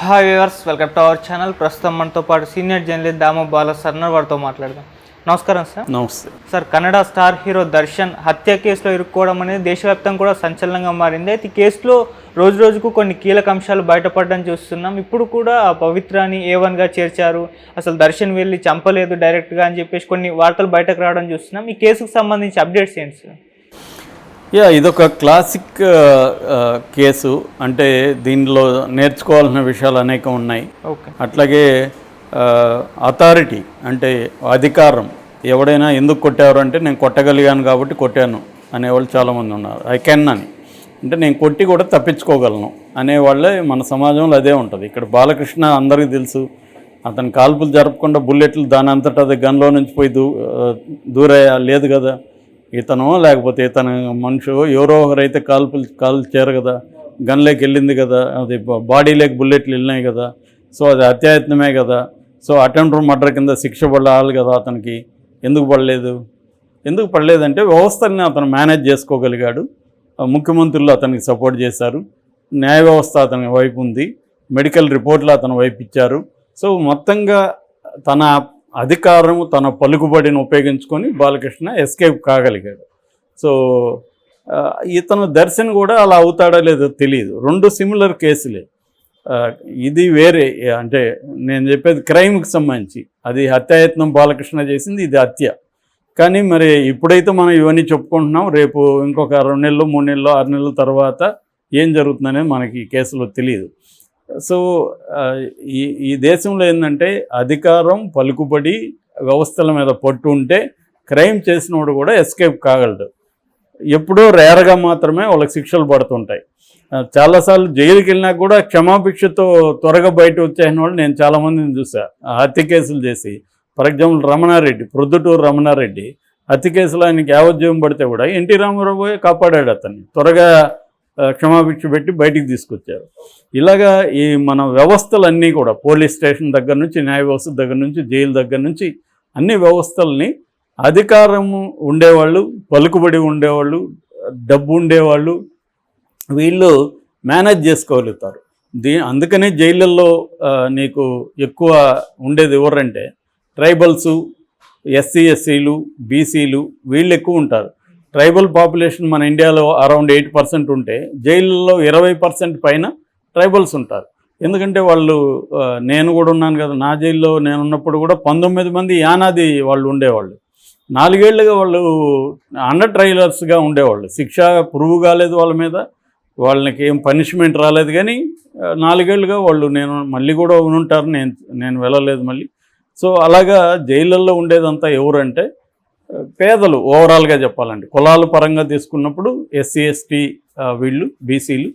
Hi viewers, welcome to our channel. ప్రస్తుతం మనతో పాటు సీనియర్ జర్నలిస్ట్ దాము బాల సార్ వారితో మాట్లాడదాం. నమస్కారం సార్. నమస్తే sir, Kannada star hero Darshan హత్య కేసులో ఇరుక్కోవడం అనేది దేశవ్యాప్తంగా కూడా సంచలనంగా మారింది. అయితే ఈ కేసులో రోజు రోజుకు కొన్ని కీలక అంశాలు బయటపడడం చూస్తున్నాం. ఇప్పుడు కూడా ఆ పవిత్రాని A1గా చేర్చారు, అసలు దర్శన్ వెళ్ళి చంపలేదు డైరెక్ట్గా అని చెప్పేసి కొన్ని వార్తలు బయటకు రావడం చూస్తున్నాం. ఈ కేసుకు సంబంధించి అప్డేట్స్ ఏంటి సార్? ఇదొక క్లాసిక్ కేసు. అంటే దీనిలో నేర్చుకోవాల్సిన విషయాలు అనేకం ఉన్నాయి. ఓకే. అట్లాగే అథారిటీ అంటే అధికారం, ఎవడైనా ఎందుకు కొట్టారు అంటే నేను కొట్టగలిగాను కాబట్టి కొట్టాను అనేవాళ్ళు చాలామంది ఉన్నారు. ఐ కెన్ అని అంటే నేను కొట్టి కూడా తప్పించుకోగలను అనేవాళ్ళే మన సమాజంలో అదే ఉంటుంది. ఇక్కడ బాలకృష్ణ అందరికీ తెలుసు, అతను కాల్పులు జరపకుండా బుల్లెట్లు దాని అంతటా అది గన్లో నుంచి పోయి దూరే లేదు కదా. ఇతను లేకపోతే ఇతను మనిషి ఎవరో ఒకరైతే కాలు చేరు కదా, గన్లోకి వెళ్ళింది కదా, అది బాడీలోకి బుల్లెట్లు వెళ్ళినాయి కదా. సో అది అత్యాయత్నమే కదా. సో అటెంప్ట్ మర్డర్ కింద శిక్ష పడాలి కదా అతనికి. ఎందుకు పడలేదంటే వ్యవస్థని అతను మేనేజ్ చేసుకోగలిగాడు. ముఖ్యమంత్రులు అతనికి సపోర్ట్ చేశారు, న్యాయ వ్యవస్థ అతని వైపు ఉంది, మెడికల్ రిపోర్ట్లు అతని వైపు ఇచ్చారు. సో మొత్తంగా తన అధికారము తన పలుకుబడిని ఉపయోగించుకొని బాలకృష్ణ ఎస్కేప్ కాగలిగాడు. సో ఇతను దర్శన్ కూడా అలా అవుతాడో లేదో తెలియదు. రెండు సిమిలర్ కేసులే. ఇది వేరే, అంటే నేను చెప్పేది క్రైమ్కి సంబంధించి. అది హత్యాయత్నం బాలకృష్ణ చేసింది, ఇది హత్య. కానీ మరి ఇప్పుడైతే మనం ఇవన్నీ చెప్పుకుంటున్నాం, రేపు ఇంకొక 2 నెలలు 3 నెలలు 6 నెలల తర్వాత ఏం జరుగుతుందనేది మనకి ఈ కేసులో తెలియదు. సో ఈ దేశంలో ఏంటంటే అధికారం పలుకుబడి వ్యవస్థల మీద పట్టు ఉంటే క్రైమ్ చేసినోడు కూడా ఎస్కేప్ కాగలడు. ఎప్పుడో రేరగా మాత్రమే వాళ్ళకి శిక్షలు పడుతుంటాయి. చాలాసార్లు జైలుకి వెళ్ళినా కూడా క్షమాభిక్షతో త్వరగా బయట వచ్చేసిన వాళ్ళు నేను చాలామందిని చూసా. హత్య కేసులు చేసి, ఫర్ ఎగ్జాంపుల్ రమణారెడ్డి, ప్రొద్దుటూరు రమణారెడ్డి హత్య కేసులో ఆయనకి యావజ్జీవం పడితే కూడా ఎన్టీ రామారావు పోయి కాపాడాడు అతన్ని, త్వరగా క్షమాభిక్ష పెట్టి బయటికి తీసుకొచ్చారు. ఇలాగా ఈ మన వ్యవస్థలన్నీ కూడా పోలీస్ స్టేషన్ దగ్గర నుంచి, న్యాయ వ్యవస్థ దగ్గర నుంచి, జైలు దగ్గర నుంచి అన్ని వ్యవస్థల్ని అధికారము ఉండేవాళ్ళు, పలుకుబడి ఉండేవాళ్ళు, డబ్బు ఉండేవాళ్ళు వీళ్ళు మేనేజ్ చేసుకోగలుగుతారు. అందుకనే జైళ్ళల్లో నీకు ఎక్కువ ఉండేది ఎవరంటే ట్రైబల్సు, ఎస్సీ ఎస్సీలు, బీసీలు వీళ్ళు ఎక్కువ ఉంటారు. ట్రైబల్ పాపులేషన్ మన ఇండియాలో అరౌండ్ 8% ఉంటే జైళ్ళల్లో 20% పైన ట్రైబల్స్ ఉంటారు. ఎందుకంటే వాళ్ళు, నేను కూడా ఉన్నాను కదా, నా జైల్లో నేను ఉన్నప్పుడు కూడా 19 మంది యానాది వాళ్ళు ఉండేవాళ్ళు. 4 ఏళ్ళుగా వాళ్ళు అండర్ ట్రైలర్స్గా ఉండేవాళ్ళు. శిక్ష ప్రూవ్ కాలేదు వాళ్ళ మీద, వాళ్ళకి ఏం పనిష్మెంట్ రాలేదు. కానీ 4 ఏళ్ళుగా వాళ్ళు, నేను మళ్ళీ కూడా ఉంటారు, నేను వెళ్ళలేదు మళ్ళీ. సో అలాగా జైళ్ళల్లో ఉండేదంతా ఎవరంటే పేదలు. ఓవరాల్గా చెప్పాలంటే కులాల పరంగా తీసుకున్నప్పుడు ఎస్సీ ఎస్టీ వీళ్ళు, బీసీలు,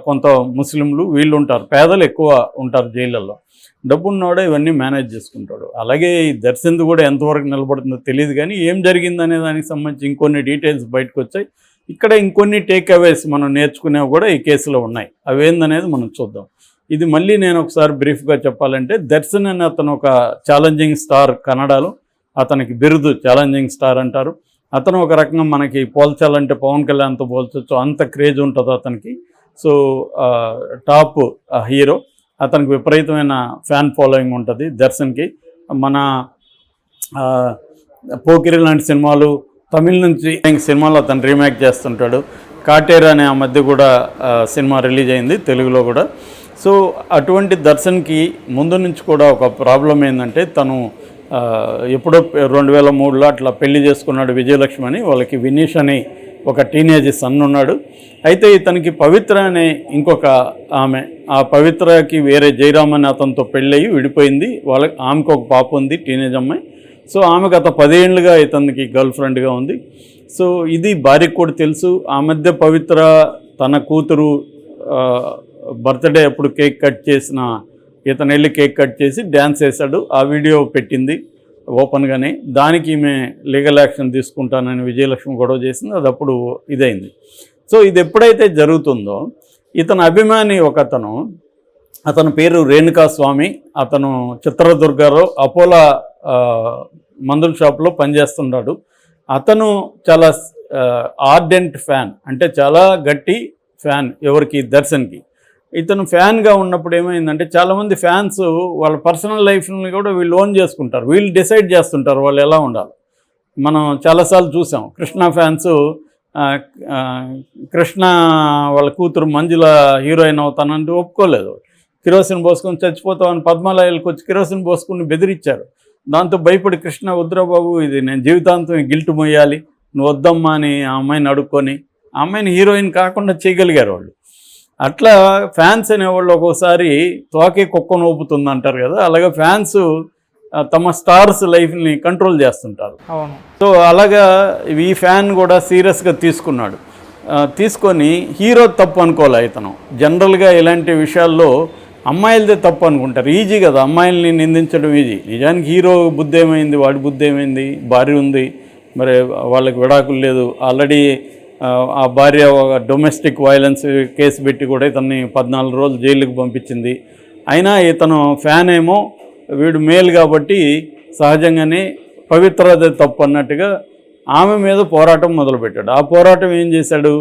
కొంత ముస్లింలు వీళ్ళు ఉంటారు. పేదలు ఎక్కువ ఉంటారు జైళ్ళల్లో. డబ్బున్నవాడే ఇవన్నీ మేనేజ్ చేసుకుంటాడు. అలాగే ఈ దర్శన్ది కూడా ఎంతవరకు నిలబడుతుందో తెలియదు. కానీ ఏం జరిగిందనే దానికి సంబంధించి ఇంకొన్ని డీటెయిల్స్ బయటకు వచ్చాయి. ఇక్కడ ఇంకొన్ని టేక్ అవేస్ మనం నేర్చుకునేవి కూడా ఈ కేసులో ఉన్నాయి. అవేందనేది మనం చూద్దాం. ఇది మళ్ళీ నేను ఒకసారి బ్రీఫ్గా చెప్పాలంటే, దర్శన్ అని అతను ఒక ఛాలెంజింగ్ స్టార్. కన్నడలో అతనికి బిరుదు ఛాలెంజింగ్ స్టార్ అంటారు. అతను ఒక రకంగా మనకి పోల్చాలంటే పవన్ కళ్యాణ్తో పోల్చొచ్చు, అంత క్రేజ్ ఉంటుంది అతనికి. సో టాప్ హీరో, అతనికి విపరీతమైన ఫ్యాన్ ఫాలోయింగ్ ఉంటుంది దర్శన్కి. మన పోకిరి లాంటి సినిమాలు, తమిళ నుంచి సినిమాలు అతను రీమేక్ చేస్తుంటాడు. కాటేర్ అనే ఆ మధ్య కూడా సినిమా రిలీజ్ అయింది తెలుగులో కూడా. సో అటువంటి దర్శన్కి ముందు నుంచి కూడా ఒక ప్రాబ్లం ఏంటంటే, తను ఎప్పుడో 2003లో అట్లా పెళ్లి చేసుకున్నాడు విజయలక్ష్మి అని. వాళ్ళకి వినీష్ అని ఒక టీనేజ్ సన్ ఉన్నాడు. అయితే ఇతనికి పవిత్ర అనే ఇంకొక ఆమె, ఆ పవిత్రకి వేరే జయరామ్ అని అతనితో పెళ్ళయి విడిపోయింది. ఆమెకు ఒక పాప ఉంది, టీనేజ్ అమ్మాయి. సో ఆమె గత 10 ఏళ్ళుగా ఇతనికి గర్ల్ ఫ్రెండ్గా ఉంది. సో ఇది భార్యకు కూడా తెలుసు. ఆ మధ్య పవిత్ర తన కూతురు బర్త్డే అప్పుడు కేక్ కట్ చేసిన, ఇతను వెళ్ళి కేక్ కట్ చేసి డ్యాన్స్ వేశాడు. ఆ వీడియో పెట్టింది ఓపెన్గానే. దానికి ఈమె లీగల్ యాక్షన్ తీసుకుంటానని విజయలక్ష్మి గొడవ చేసింది. అది అప్పుడు ఇదైంది. సో ఇది ఎప్పుడైతే జరుగుతుందో, ఇతను అభిమాని ఒకతను, అతని పేరు రేణుకా స్వామి. అతను చిత్రదుర్గలో అపోలో మందుల షాప్లో పనిచేస్తున్నాడు. అతను చాలా ఆర్డెంట్ ఫ్యాన్, అంటే చాలా గట్టి ఫ్యాన్ ఎవరికి, దర్శన్కి. ఇతను ఫ్యాన్గా ఉన్నప్పుడు ఏమైందంటే చాలామంది ఫ్యాన్స్ వాళ్ళ పర్సనల్ లైఫ్ని కూడా వీళ్ళు ఓన్ చేసుకుంటారు, వీళ్ళు డిసైడ్ చేస్తుంటారు వాళ్ళు ఎలా ఉండాలి. మనం చాలాసార్లు చూసాం కృష్ణ ఫ్యాన్స్ కృష్ణ వాళ్ళ కూతురు మంజుల హీరోయిన్ అవుతానంటే ఒప్పుకోలేదు. కిరోసిన్ పోసుకొని చచ్చిపోతామని పద్మాలయాలకు వచ్చి కిరోసిన్ పోసుకుని బెదిరించారు. దాంతో భయపడి కృష్ణ వద్దురా బాబు, ఇది నేను జీవితాంతం గిల్ట్ మొయ్యాలి, నువ్వు వద్దమ్మా అని ఆ అమ్మాయిని అడుక్కొని ఆ అమ్మాయిని హీరోయిన్ కాకుండా చేయగలిగారు వాళ్ళు. అట్లా ఫ్యాన్స్ అనేవాళ్ళు ఒక్కోసారి తోకే కుక్కను ఊపుతుంది అంటారు కదా, అలాగే ఫ్యాన్స్ తమ స్టార్స్ లైఫ్ని కంట్రోల్ చేస్తుంటారు. అవును. సో అలాగా ఈ ఫ్యాన్ కూడా సీరియస్గా తీసుకున్నాడు. తీసుకొని హీరో తప్పు అనుకోలే ఇతను. జనరల్గా ఇలాంటి విషయాల్లో అమ్మాయిలదే తప్పు అనుకుంటారు, ఈజీ కదా అమ్మాయిల్ని నిందించడం ఈజీ. నిజానికి హీరో బుద్ధి ఏమైంది, వాడి బుద్ధి ఏమైంది, భార్య ఉంది, మరి వాళ్ళకి విడాకులు లేదు, ఆల్రెడీ ఆ భార్య డొమెస్టిక్ వైలెన్స్ కేసు పెట్టి కూడా ఇతన్ని 14 రోజులు జైలుకి పంపించింది. అయినా ఇతను ఫ్యాన్ ఏమో వీడు మేలు కాబట్టి సహజంగానే పవిత్రత తప్పు అన్నట్టుగా ఆమె మీద పోరాటం మొదలుపెట్టాడు. ఆ పోరాటం ఏం చేశాడు,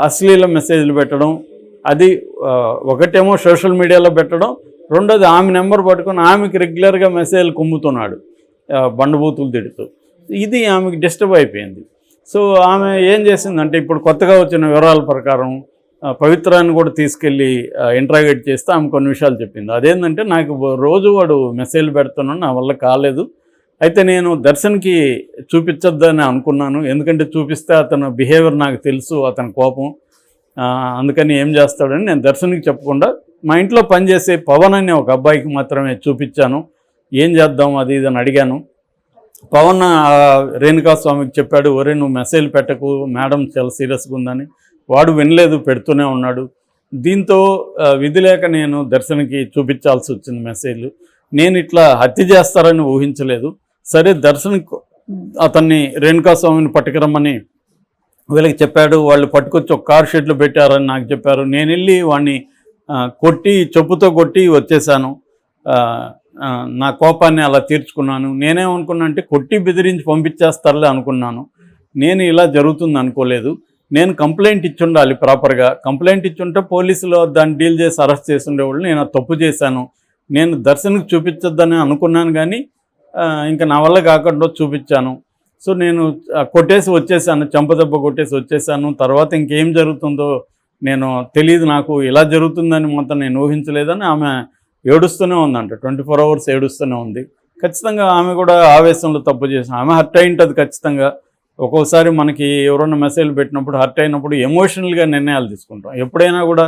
అశ్లీల మెసేజ్లు పెట్టడం, అది ఒకటేమో సోషల్ మీడియాలో పెట్టడం, రెండోది ఆమె నెంబర్ పట్టుకొని ఆమెకి రెగ్యులర్గా మెసేజ్లు కుమ్ముతున్నాడు బండబూతులు తిడుతూ. ఇది ఆమెకి డిస్టర్బ్ అయిపోయింది. సో ఆమె ఏం చేసిందంటే ఇప్పుడు కొత్తగా వచ్చిన వివరాల ప్రకారం పవిత్రాన్ని కూడా తీసుకెళ్ళి ఇంట్రాగేట్ చేస్తే ఆమె కొన్ని విషయాలు చెప్పింది. అదేంటంటే నాకు రోజు వాడు మెసేజ్లు పెడుతున్నాను, నా వల్ల కాలేదు, అయితే నేను దర్శన్కి చూపించొద్దని అనుకున్నాను, ఎందుకంటే చూపిస్తే అతను బిహేవియర్ నాకు తెలుసు, అతని కోపం, అందుకని ఏం చేస్తాడని నేను దర్శన్కి చెప్పకుండా మా ఇంట్లో పనిచేసే పవన్ అనే ఒక అబ్బాయికి మాత్రమే చూపించాను, ఏం చేద్దాం అది ఇది అని అడిగాను. పవన్ రేణుకాస్వామికి చెప్పాడు, ఒరే నువ్వు మెసేజ్ పెట్టకు, మేడం చాలా సీరియస్గా ఉందని. వాడు వినలేదు, పెడుతూనే ఉన్నాడు. దీంతో విధి లేక నేను దర్శన్కి చూపించాల్సి వచ్చింది మెసేజ్లు. నేను ఇట్లా హత్య చేస్తారని ఊహించలేదు. సరే దర్శన్ అతన్ని రేణుకాస్వామిని పట్టుకురమ్మని వీళ్ళకి చెప్పాడు. వాళ్ళు పట్టుకొచ్చి ఒక కార్ షెడ్లో పెట్టారని నాకు చెప్పారు. నేను వెళ్ళి వాడిని చెప్పుతో కొట్టి వచ్చేసాను. నా కోపాన్ని అలా తీర్చుకున్నాను. నేనేమనుకున్నా అంటే కొట్టి బెదిరించి పంపించేస్తారులే అనుకున్నాను. నేను ఇలా జరుగుతుంది అనుకోలేదు. నేను కంప్లైంట్ ఇచ్చుండాలి, ప్రాపర్గా కంప్లైంట్ ఇచ్చుంటే పోలీసులు దాన్ని డీల్ చేసి అరెస్ట్ చేసి ఉండేవాళ్ళు. నేను తప్పు చేశాను, నేను దర్శన్కి చూపించొద్దని అనుకున్నాను, కానీ ఇంకా నా వల్ల కాకుండా చూపించాను. సో నేను కొట్టేసి వచ్చేసాను, చెంపదెబ్బ కొట్టేసి వచ్చేసాను. తర్వాత ఇంకేం జరుగుతుందో నేను తెలియదు, నాకు ఇలా జరుగుతుందని మొత్తం నేను ఊహించలేదని ఆమె ఏడుస్తూనే ఉందంట. 24 hours ఏడుస్తూనే ఉంది. ఖచ్చితంగా ఆమె కూడా ఆవేశంలో తప్పు చేసిన ఆమె హర్ట్ అయి ఉంటుంది ఖచ్చితంగా. ఒక్కోసారి మనకి ఎవరైనా మెసేజ్లు పెట్టినప్పుడు హర్ట్ అయినప్పుడు ఎమోషనల్గా నిర్ణయాలు తీసుకుంటాం. ఎప్పుడైనా కూడా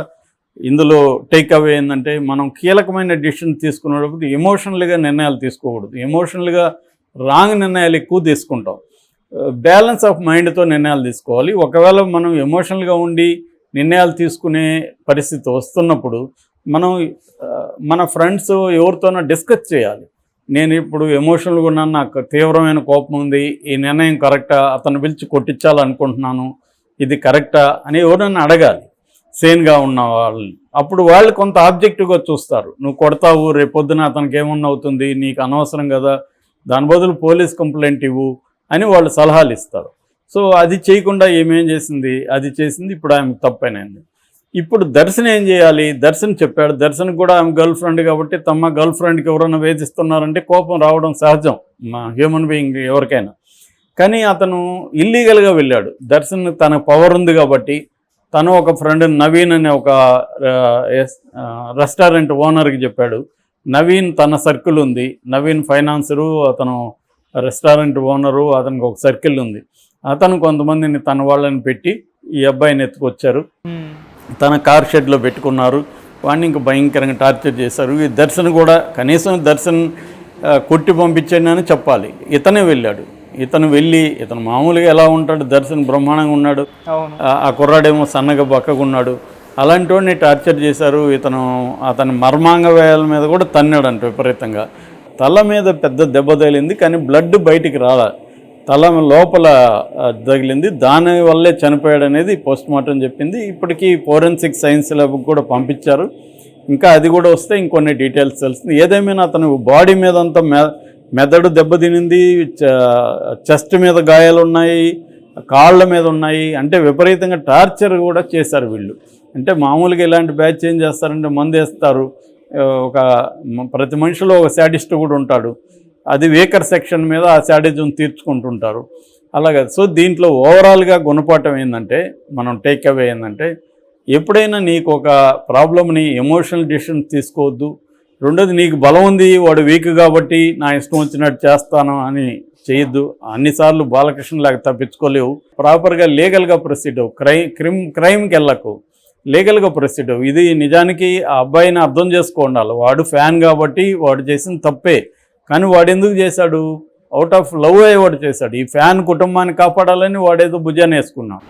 ఇందులో టేక్ అవే ఏంటంటే మనం కీలకమైన డిసిషన్ తీసుకునేటప్పుడు ఎమోషనల్గా నిర్ణయాలు తీసుకోకూడదు. ఎమోషనల్గా రాంగ్ నిర్ణయాలు ఎక్కువ తీసుకుంటాం. బ్యాలెన్స్ ఆఫ్ మైండ్తో నిర్ణయాలు తీసుకోవాలి. ఒకవేళ మనం ఎమోషనల్గా ఉండి నిర్ణయాలు తీసుకునే పరిస్థితి వస్తున్నప్పుడు మనం మన ఫ్రెండ్స్ ఎవరితోనో డిస్కస్ చేయాలి. నేను ఇప్పుడు ఎమోషనల్గా ఉన్నాను, నాకు తీవ్రమైన కోపం ఉంది, ఈ నిర్ణయం కరెక్టా, అతను పిలిచి కొట్టించాలనుకుంటున్నాను, ఇది కరెక్టా అని ఎవరైనా అడగాలి సేన్గా ఉన్న వాళ్ళని. అప్పుడు వాళ్ళు కొంత ఆబ్జెక్టివ్గా చూస్తారు. నువ్వు కొడతావు, రేపొద్దున అతనికి ఏమన్నా అవుతుంది, నీకు అనవసరం కదా, దాని బదులు పోలీస్ కంప్లైంట్ ఇవ్వు అని వాళ్ళు సలహాలు ఇస్తారు. సో అది చేయకుండా ఏమేం చేసింది, అది చేసింది. ఇప్పుడు ఆమె తప్పైనది. ఇప్పుడు దర్శన్ ఏం చేయాలి, దర్శన్ చెప్పాడు. దర్శన్ కూడా ఆమె గర్ల్ ఫ్రెండ్ కాబట్టి తమ గర్ల్ ఫ్రెండ్కి ఎవరైనా వేధిస్తున్నారంటే కోపం రావడం సహజం, మా హ్యూమన్ బీయింగ్ ఎవరికైనా. కానీ అతను ఇల్లీగల్గా వెళ్ళాడు. దర్శన్ తన పవర్ ఉంది కాబట్టి తను ఒక ఫ్రెండ్ నవీన్ అనే ఒక రెస్టారెంట్ ఓనర్కి చెప్పాడు. నవీన్ తన సర్కిల్ ఉంది, నవీన్ ఫైనాన్సరు, అతను రెస్టారెంట్ ఓనరు, అతనికి ఒక సర్కిల్ ఉంది. అతను కొంతమందిని తన వాళ్ళని పెట్టి ఈ అబ్బాయిని ఎత్తుకొచ్చారు, తన కార్ షెడ్లో పెట్టుకున్నారు. వాడిని ఇంక భయంకరంగా టార్చర్ చేశారు. ఈ దర్శన్ కూడా కనీసం దర్శన్ కొట్టి పంపించండి అని చెప్పాలి. ఇతనే వెళ్ళాడు. ఇతను మామూలుగా ఎలా ఉంటాడు, దర్శన్ బ్రహ్మాండంగా ఉన్నాడు, ఆ కుర్రాడేమో సన్నగా బక్కగా ఉన్నాడు. అలాంటి వాడిని టార్చర్ చేశారు. అతని మర్మాంగ వేయాల మీద కూడా తన్నాడంట విపరీతంగా. తల మీద పెద్ద దెబ్బ తగిలింది, కానీ బ్లడ్ బయటికి రాలా, తల లోపల తగిలింది, దానివల్లే చనిపోయాడు అనేది పోస్ట్మార్టం చెప్పింది. ఇప్పటికీ ఫోరెన్సిక్ సైన్స్ ల్యాబ్కి కూడా పంపించారు. ఇంకా అది కూడా వస్తే ఇంకొన్ని డీటెయిల్స్ తెలుస్తుంది. ఏదేమైనా అతను బాడీ మీద అంతా మెదడు దెబ్బతినింది, చెస్ట్ మీద గాయాలు ఉన్నాయి, కాళ్ళ మీద ఉన్నాయి. అంటే విపరీతంగా టార్చర్ కూడా చేశారు వీళ్ళు. అంటే మామూలుగా ఇలాంటి బ్యాచ్ ఏం చేస్తారంటే మందు వేస్తారు, ఒక ప్రతి మనిషిలో ఒక శాడిస్ట్ కూడా ఉంటాడు, అది వీకర్ సెక్షన్ మీద ఆ శాడిజం తీర్చుకుంటుంటారు అలాగే. సో దీంట్లో ఓవరాల్గా గుణపాఠం ఏంటంటే, మనం టేక్ అవే ఏంటంటే, ఎప్పుడైనా నీకు ఒక ప్రాబ్లమ్ని ఎమోషనల్ డిసిషన్ తీసుకోవద్దు. రెండోది, నీకు బలం ఉంది, వాడు వీక్ కాబట్టి నా ఇష్టం వచ్చినట్టు చేస్తాను అని చేయొద్దు. అన్నిసార్లు బాలకృష్ణ లాగా తప్పించుకోలేవు. ప్రాపర్గా లీగల్గా ప్రొసీడ్ అవ్వు. క్రైమ్కి వెళ్ళకు, లీగల్గా ప్రొసీడ్ అవ్వు. ఇది నిజానికి ఆ అబ్బాయిని అర్థం చేసుకోండాలి. వాడు ఫ్యాన్ కాబట్టి వాడు చేసిన తప్పే, కానీ వాడు ఎందుకు చేశాడు? అవుట్ ఆఫ్ లవ్ అయ్యి వాడు చేశాడు. ఈ ఫ్యాన్ కుటుంబాన్ని కాపాడాలని వాడేదో భుజాన్ని వేసుకున్నాడు.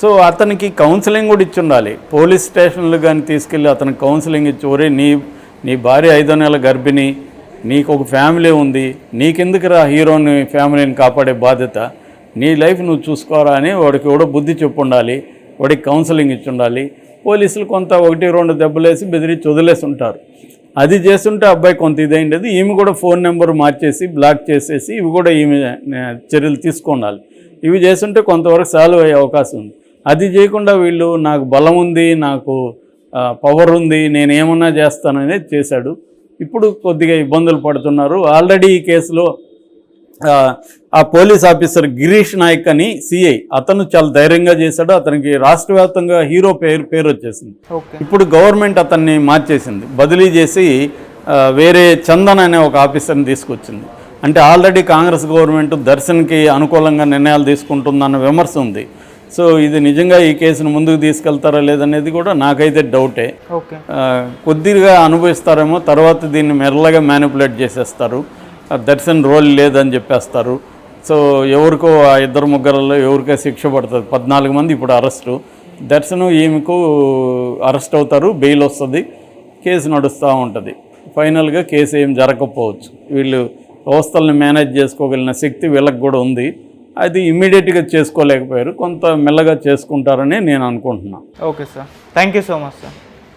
సో అతనికి కౌన్సిలింగ్ కూడా ఇచ్చి ఉండాలి. పోలీస్ స్టేషన్లు కానీ తీసుకెళ్ళి అతనికి కౌన్సిలింగ్ ఇచ్చి, ఒరే నీ భార్య 5వ నెల గర్భిణి, నీకు ఒక ఫ్యామిలీ ఉంది, నీకెందుకురా హీరోని ఫ్యామిలీని కాపాడే బాధ్యత, నీ లైఫ్ నువ్వు చూసుకోరా అని వాడికి కూడా బుద్ధి చెప్పు ఉండాలి, వాడికి కౌన్సిలింగ్ ఇచ్చి ఉండాలి. పోలీసులు కొంత 1-2 దెబ్బలేసి బెదిరించి వదిలేసి ఉంటారు. అది చేస్తుంటే అబ్బాయి కొంత ఇదైండేది. ఈమె కూడా ఫోన్ నెంబర్ మార్చేసి బ్లాక్ చేసేసి ఇవి కూడా ఈమె చర్యలు తీసుకుండాలి. ఇవి చేస్తుంటే కొంతవరకు సాల్వ్ అయ్యే అవకాశం ఉంది. అది చేయకుండా వీళ్ళు నాకు బలం ఉంది, నాకు పవర్ ఉంది, నేను ఏమన్నా చేస్తాననేది చేశాడు. ఇప్పుడు కొద్దిగా ఇబ్బందులు పడుతున్నారు. ఆల్రెడీ ఈ కేసులో ఆ పోలీస్ ఆఫీసర్ గిరీష్ నాయక్ అని సిఐ, అతను చాలా ధైర్యంగా చేశాడు. అతనికి రాష్ట్ర వ్యాప్తంగా హీరో పేరు వచ్చేసింది. ఇప్పుడు గవర్నమెంట్ అతన్ని మార్చేసింది, బదిలీ చేసి వేరే చందన్ అనే ఒక ఆఫీసర్ని తీసుకొచ్చింది. అంటే ఆల్రెడీ కాంగ్రెస్ గవర్నమెంట్ దర్శన్కి అనుకూలంగా నిర్ణయాలు తీసుకుంటుందన్న విమర్శ ఉంది. సో ఇది నిజంగా ఈ కేసును ముందుకు తీసుకెళ్తారా లేదనేది కూడా నాకైతే డౌటే. కొద్దిగా అనుభవిస్తారేమో, తర్వాత దీన్ని మెల్లగా మ్యానిపులేట్ చేసేస్తారు. దర్శన్ రోల్ లేదని చెప్పేస్తారు. సో ఎవరికో 2-3 ఎవరికో శిక్ష పడుతుంది. 14 మంది ఇప్పుడు అరెస్టు. దర్శన్ ఈమెకు అరెస్ట్ అవుతారు, బెయిల్ వస్తుంది, కేసు నడుస్తూ ఉంటుంది. ఫైనల్గా కేసు ఏం జరగకపోవచ్చు. వీళ్ళు వ్యవస్థలను మేనేజ్ చేసుకోగలిగిన శక్తి వీళ్ళకి కూడా ఉంది. అది ఇమ్మీడియట్గా చేసుకోలేకపోయారు, కొంత మెల్లగా చేసుకుంటారని నేను అనుకుంటున్నాను. Okay sir, thank you so much sir.